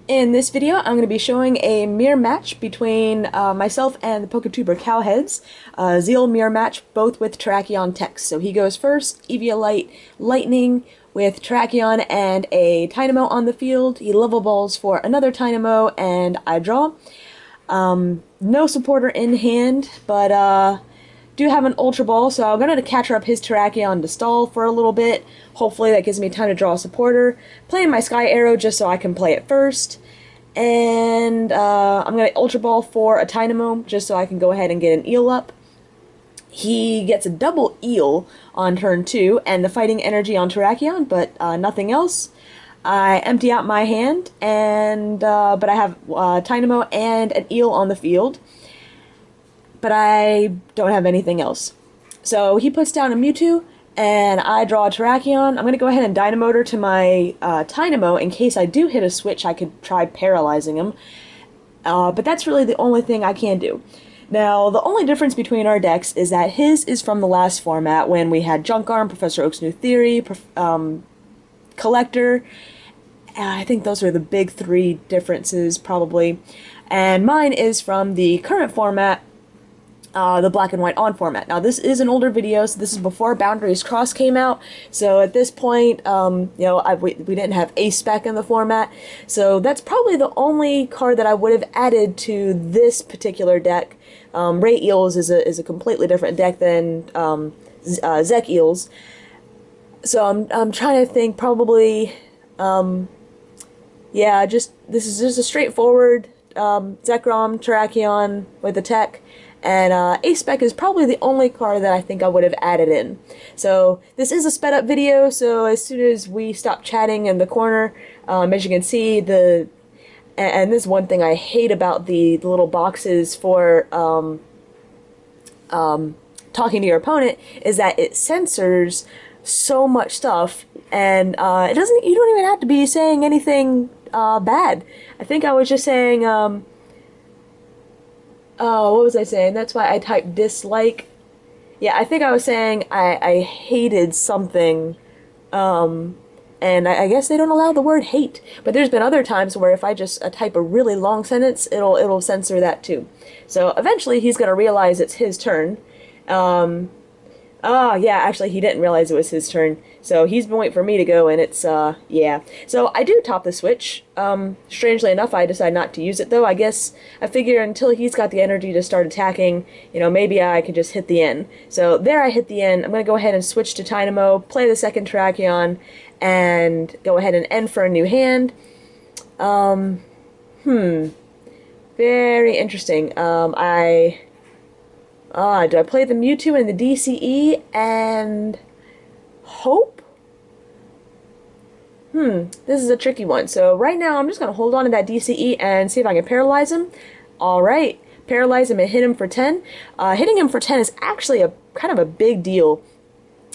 In this video, I'm going to be showing a mirror match between myself and the Poketuber Cowheads. Zeal mirror match, both with Terrakion text. So he goes first, Eviolite Lightning with Terrakion and a Dynamo on the field. He level balls for another Dynamo, and I draw. No supporter in hand, but do have an Ultra Ball, so I'm going to catch up his Terrakion to stall for a little bit. Hopefully that gives me time to draw a supporter. Playing my Sky Arrow just so I can play it first. And I'm going to Ultra Ball for a Dynamo just so I can go ahead and get an Eel up. He gets a double Eel on turn 2 and the Fighting Energy on Terrakion, but nothing else. I empty out my hand, and but I have Dynamo and an Eel on the field. But I don't have anything else. So he puts down a Mewtwo, and I draw a Terrakion. I'm going to go ahead and Dynamotor to my Dynamo in case I do hit a switch. I could try paralyzing him. But that's really the only thing I can do. Now, the only difference between our decks is that his is from the last format when we had Junk Arm, Professor Oak's New Theory, Collector. I think those are the big three differences, probably. And mine is from the current format, the black and white on format. Now this is an older video, so this is before Boundaries Cross came out, so at this point, you know, we didn't have a spec in the format, so that's probably the only card that I would have added to this particular deck. Ray Eels is a completely different deck than Zekeels, so I'm trying to think, probably, yeah, this is just a straightforward Zekrom, Terrakion with the tech. And A-Spec is probably the only card that I think I would have added in. So this is a sped up video, so as soon as we stop chatting in the corner, as you can see, and this is one thing I hate about the little boxes for talking to your opponent, is that it censors so much stuff, and you don't even have to be saying anything bad. I think I was just saying, what was I saying? That's why I typed dislike. Yeah, I think I was saying I hated something, and I guess they don't allow the word hate. But there's been other times where if I just type a really long sentence, it'll censor that too. So eventually he's gonna realize it's his turn. Oh, yeah, actually, he didn't realize it was his turn, so he's been waiting for me to go, and it's, yeah. So I do top the switch. Strangely enough, I decide not to use it, though. I guess I figure until he's got the energy to start attacking, you know, maybe I could just hit the end. So there I hit the end. I'm going to go ahead and switch to Dynamo, play the second Terrakion, and go ahead and end for a new hand. Very interesting. Do I play the Mewtwo and the DCE and hope? This is a tricky one. So right now I'm just going to hold on to that DCE and see if I can paralyze him. Alright, paralyze him and hit him for 10. Hitting him for 10 is actually a kind of a big deal,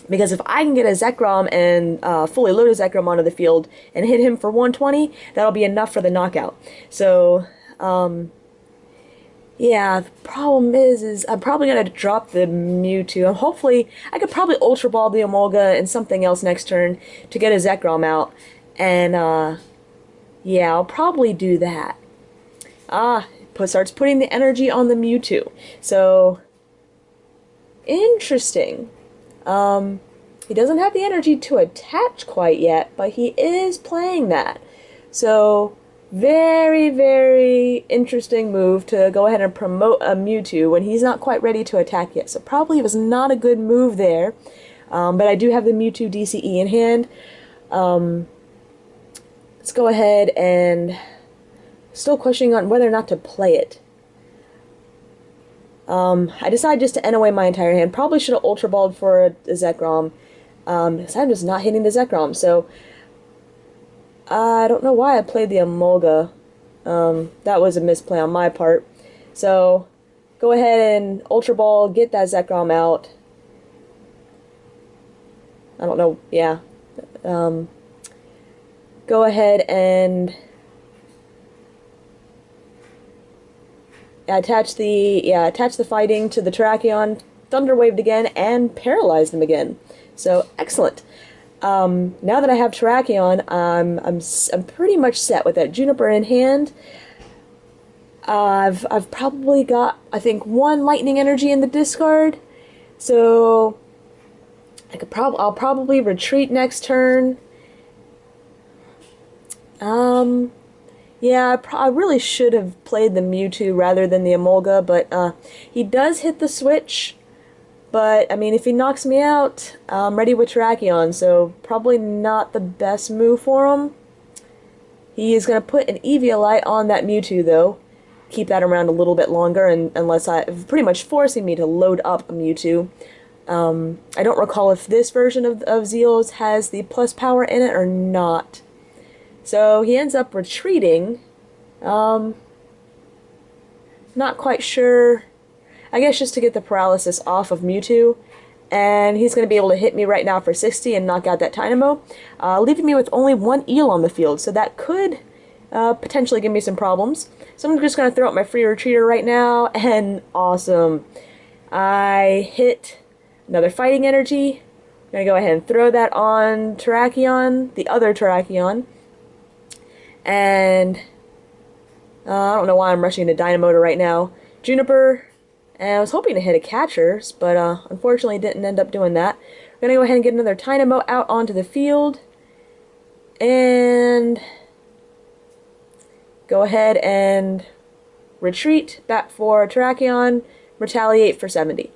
because if I can get a Zekrom and fully load a Zekrom onto the field and hit him for 120, that'll be enough for the knockout. So, yeah, the problem is I'm probably going to drop the Mewtwo. And hopefully, I could probably Ultra Ball the Emolga and something else next turn to get a Zekrom out. And, yeah, I'll probably do that. Starts putting the energy on the Mewtwo. So, interesting. He doesn't have the energy to attach quite yet, but he is playing that. So, very, very interesting move to go ahead and promote a Mewtwo when he's not quite ready to attack yet. So probably was not a good move there. But I do have the Mewtwo DCE in hand. Let's go ahead and still questioning on whether or not to play it. I decided just to end away my entire hand. Probably should have Ultra Balled for a Zekrom. Because I'm just not hitting the Zekrom. So I don't know why I played the Emolga. That was a misplay on my part. So, go ahead and Ultra Ball, get that Zekrom out. I don't know, yeah. Go ahead and attach the fighting to the Terrakion, Thunder Waved again, and paralyzed him again. So, excellent. Now that I have Terrakion, I'm pretty much set with that Juniper in hand. I've probably got, I think, one lightning energy in the discard, so I'll probably retreat next turn. Yeah, I really should have played the Mewtwo rather than the Emolga, but he does hit the switch. But I mean, if he knocks me out, I'm ready with Terrakion, so probably not the best move for him. He is going to put an Eviolite on that Mewtwo, though. Keep that around a little bit longer, and unless pretty much forcing me to load up a Mewtwo. I don't recall if this version of Zekeels has the plus power in it or not. So he ends up retreating. Not quite sure. I guess just to get the paralysis off of Mewtwo. And he's going to be able to hit me right now for 60 and knock out that Dynamo, leaving me with only one eel on the field. So that could potentially give me some problems. So I'm just going to throw out my free retreater right now, and awesome. I hit another fighting energy. I'm going to go ahead and throw that on Terrakion, the other Terrakion. And I don't know why I'm rushing to Dynamo right now. Juniper, and I was hoping to hit a catcher, but unfortunately didn't end up doing that. We're going to go ahead and get another Dynamo out onto the field. And go ahead and retreat back for Terrakion, retaliate for 70.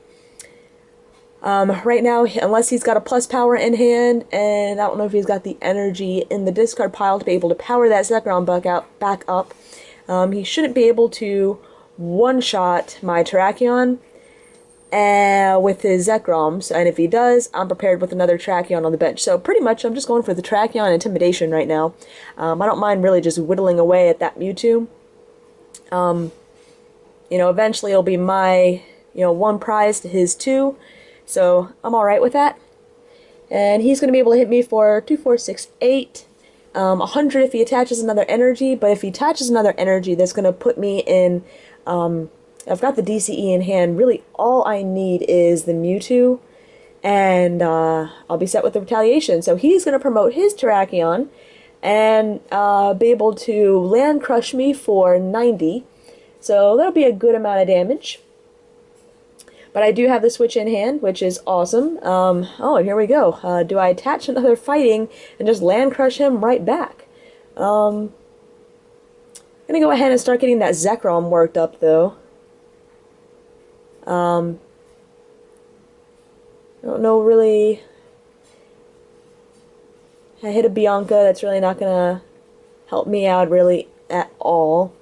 Right now, unless he's got a plus power in hand, and I don't know if he's got the energy in the discard pile to be able to power that Zekrom back up, he shouldn't be able to one-shot my Terrakion with his Zekroms, and if he does, I'm prepared with another Terrakion on the bench. So pretty much, I'm just going for the Terrakion Intimidation right now. I don't mind really just whittling away at that Mewtwo. You know, eventually it'll be my, one prize to his 2. So I'm alright with that. And he's going to be able to hit me for 2, 4, 6, 8. 100 if he attaches another energy, but if he attaches another energy, that's going to put me in, I've got the DCE in hand. Really all I need is the Mewtwo, and I'll be set with the retaliation. So he's going to promote his Terrakion, and be able to land crush me for 90. So that'll be a good amount of damage. But I do have the switch in hand, which is awesome. Oh, and here we go. Do I attach another fighting and just land crush him right back? I'm going to go ahead and start getting that Zekrom worked up, though. I don't know really. I hit a Bianca. That's really not going to help me out really at all.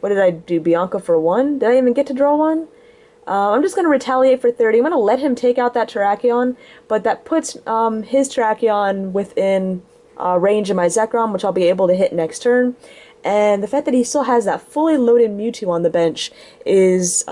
What did I do? Bianca for 1? Did I even get to draw 1? I'm just going to retaliate for 30. I'm going to let him take out that Terrakion, but that puts his Terrakion within range of my Zekrom, which I'll be able to hit next turn. And the fact that he still has that fully loaded Mewtwo on the bench is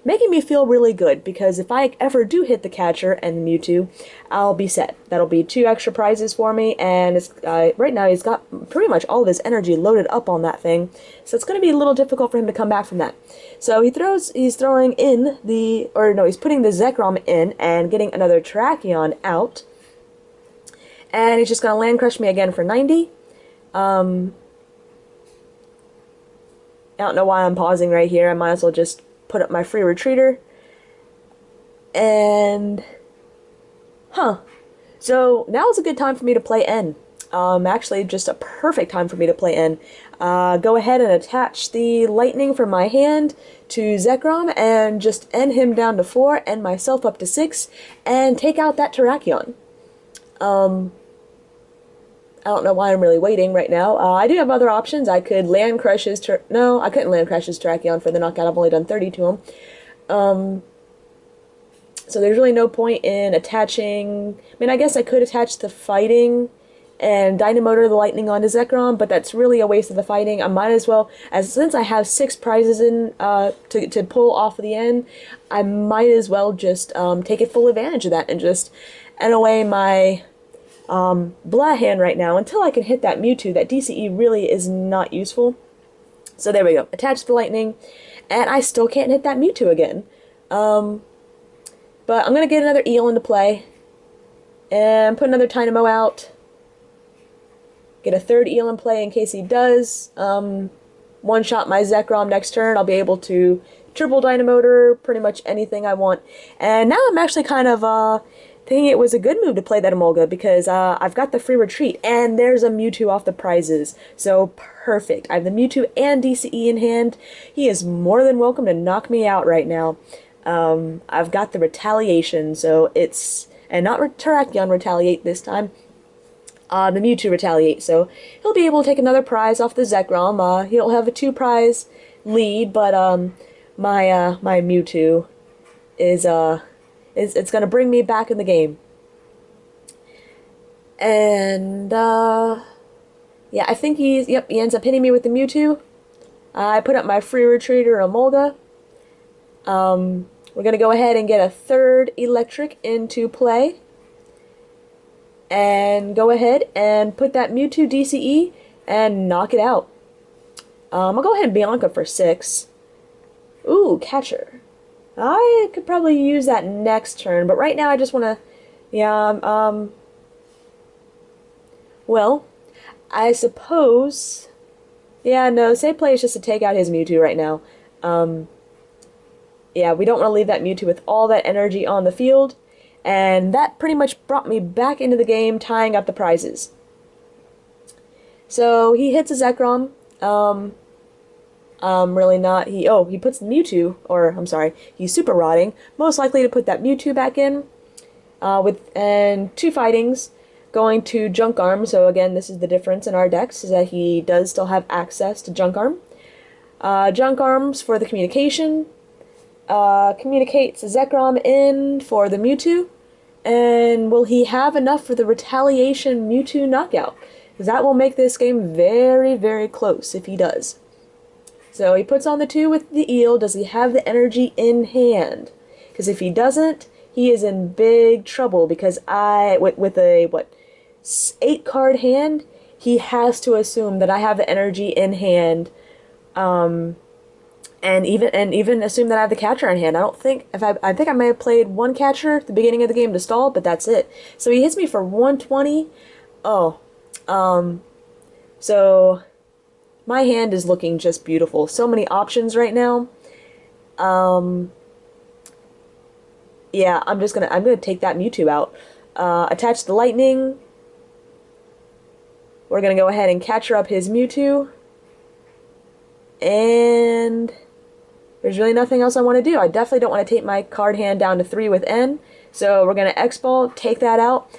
making me feel really good, because if I ever do hit the catcher and the Mewtwo, I'll be set. That'll be 2 extra prizes for me, and it's, right now he's got pretty much all of his energy loaded up on that thing, so it's going to be a little difficult for him to come back from that. So he's throwing in the, or no, he's putting the Zekrom in and getting another Terrakion out, and he's just going to land crush me again for 90. I don't know why I'm pausing right here. I might as well just put up my free retreater. And so now is a good time for me to play N. Actually just a perfect time for me to play N. Go ahead and attach the lightning from my hand to Zekrom and just end him down to 4, end myself up to 6, and take out that Terrakion. I don't know why I'm really waiting right now. I do have other options. I could land crush his no, I couldn't land crush his Terrakion for the knockout. I've only done 30 to him. So there's really no point in attaching. I mean, I guess I could attach the fighting and Dynamotor the lightning onto Zekrom, but that's really a waste of the fighting. I might as well, since I have 6 prizes in to pull off of the end, I might as well just take it full advantage of that and just end away my blah hand right now until I can hit that Mewtwo. That DCE really is not useful. So there we go. Attach the lightning, and I still can't hit that Mewtwo again. But I'm going to get another eel into play, And put another Dynamo out. Get a third eel in play in case he does. One-shot my Zekrom next turn. I'll be able to triple Dynamotor, pretty much anything I want. And now I'm actually kind of thinking it was a good move to play that Emolga because I've got the free retreat and there's a Mewtwo off the prizes. So perfect. I have the Mewtwo and DCE in hand. He is more than welcome to knock me out right now. I've got the Retaliation, so it's... And not Terrakion Retaliate this time. The Mewtwo Retaliate, so he'll be able to take another prize off the Zekrom. He'll have a 2-prize lead, but my Mewtwo is it's gonna bring me back in the game. And yeah, I think he ends up hitting me with the Mewtwo. I put up my free retreater Emolga. We're gonna go ahead and get a third electric into play. And go ahead and put that Mewtwo DCE and knock it out. I'll go ahead and Bianca for 6. Ooh, catcher. I could probably use that next turn, but right now I just want to... Yeah, well, I suppose... Yeah, no, safe play is just to take out his Mewtwo right now. Yeah, we don't want to leave that Mewtwo with all that energy on the field. And that pretty much brought me back into the game, tying up the prizes. So he hits a Zekrom. Really not. He puts the Mewtwo, or I'm sorry, he's super rotting. Most likely to put that Mewtwo back in. And 2 fightings, going to Junk Arm. So again, this is the difference in our decks, is that he does still have access to Junk Arm. Junk Arms for the communication. Communicates Zekrom in for the Mewtwo, and will he have enough for the Retaliation Mewtwo knockout? Because that will make this game very, very close if he does. So he puts on the 2 with the eel. Does he have the energy in hand? Because if he doesn't, he is in big trouble, because with a 8-card hand, he has to assume that I have the energy in hand. And even assume that I have the catcher in hand. I think I may have played 1 catcher at the beginning of the game to stall, but that's it. So he hits me for 120. Oh, so my hand is looking just beautiful. So many options right now. Yeah, I'm gonna take that Mewtwo out. Attach the lightning. We're gonna go ahead and catcher up his Mewtwo. And there's really nothing else I want to do. I definitely don't want to take my card hand down to 3 with N. So we're going to X-Ball, take that out.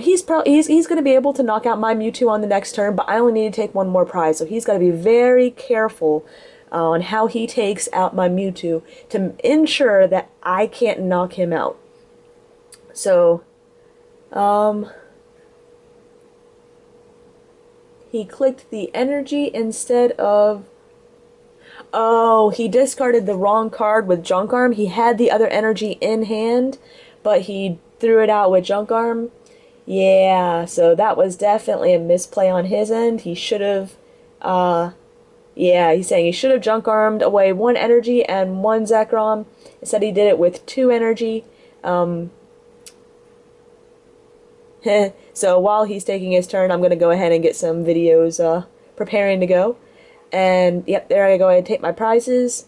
He's going to be able to knock out my Mewtwo on the next turn, but I only need to take 1 more prize. So he's got to be very careful on how he takes out my Mewtwo to ensure that I can't knock him out. So, he clicked the energy instead of... Oh, he discarded the wrong card with Junk Arm. He had the other energy in hand, but he threw it out with Junk Arm. Yeah, so that was definitely a misplay on his end. He should have, yeah, he's saying he should have Junk Armed away 1 energy and 1 Zekrom. Instead he did it with 2 energy. So while he's taking his turn, I'm going to go ahead and get some videos preparing to go. And, yep, there I go ahead and take my prizes.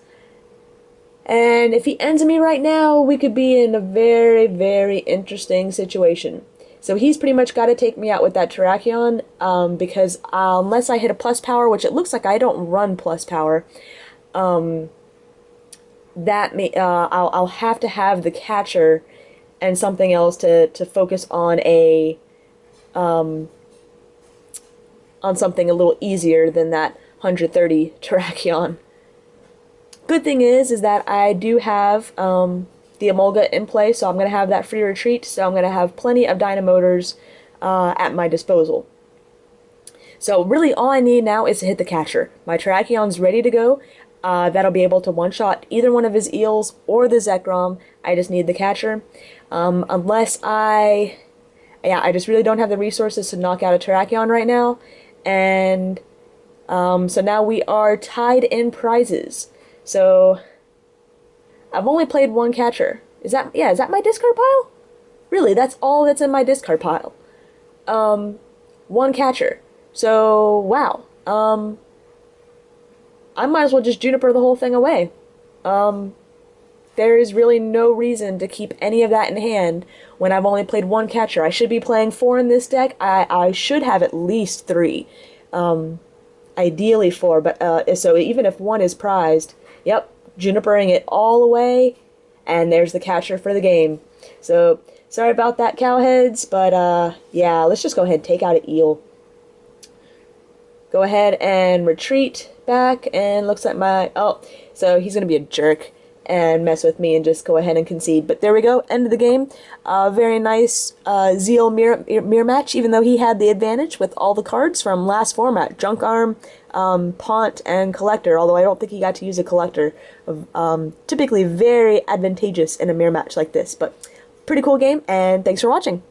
And if he ends me right now, we could be in a very, very interesting situation. So he's pretty much got to take me out with that Terrakion, because unless I hit a plus power, which it looks like I don't run plus power, I'll have to have the catcher and something else to focus on on something a little easier than that 130 Terrakion. Good thing is that I do have the Emolga in play, so I'm going to have that free retreat, so I'm going to have plenty of Dynamotors at my disposal. So really all I need now is to hit the catcher. My Terrakion's ready to go. That'll be able to one-shot either one of his eels or the Zekrom. I just need the catcher. Unless I just really don't have the resources to knock out a Terrakion right now. And so now we are tied in prizes. So I've only played 1 catcher. Is that my discard pile? Really, that's all that's in my discard pile. One catcher. So, wow. I might as well just Juniper the whole thing away. There is really no reason to keep any of that in hand when I've only played one catcher. I should be playing four in this deck. I should have at least three. Ideally four, but so even if one is prized, yep, Junipering it all away, and there's the catcher for the game. So, sorry about that, Cowheads, but yeah, let's just go ahead and take out an eel. Go ahead and retreat back, and looks like my... Oh, so he's going to be a jerk and mess with me and just go ahead and concede. But there we go, end of the game. Very nice Zeal mirror match, even though he had the advantage with all the cards from last format. Junk Arm, Pont, and Collector, although I don't think he got to use a Collector. Typically very advantageous in a mirror match like this, but pretty cool game, and thanks for watching.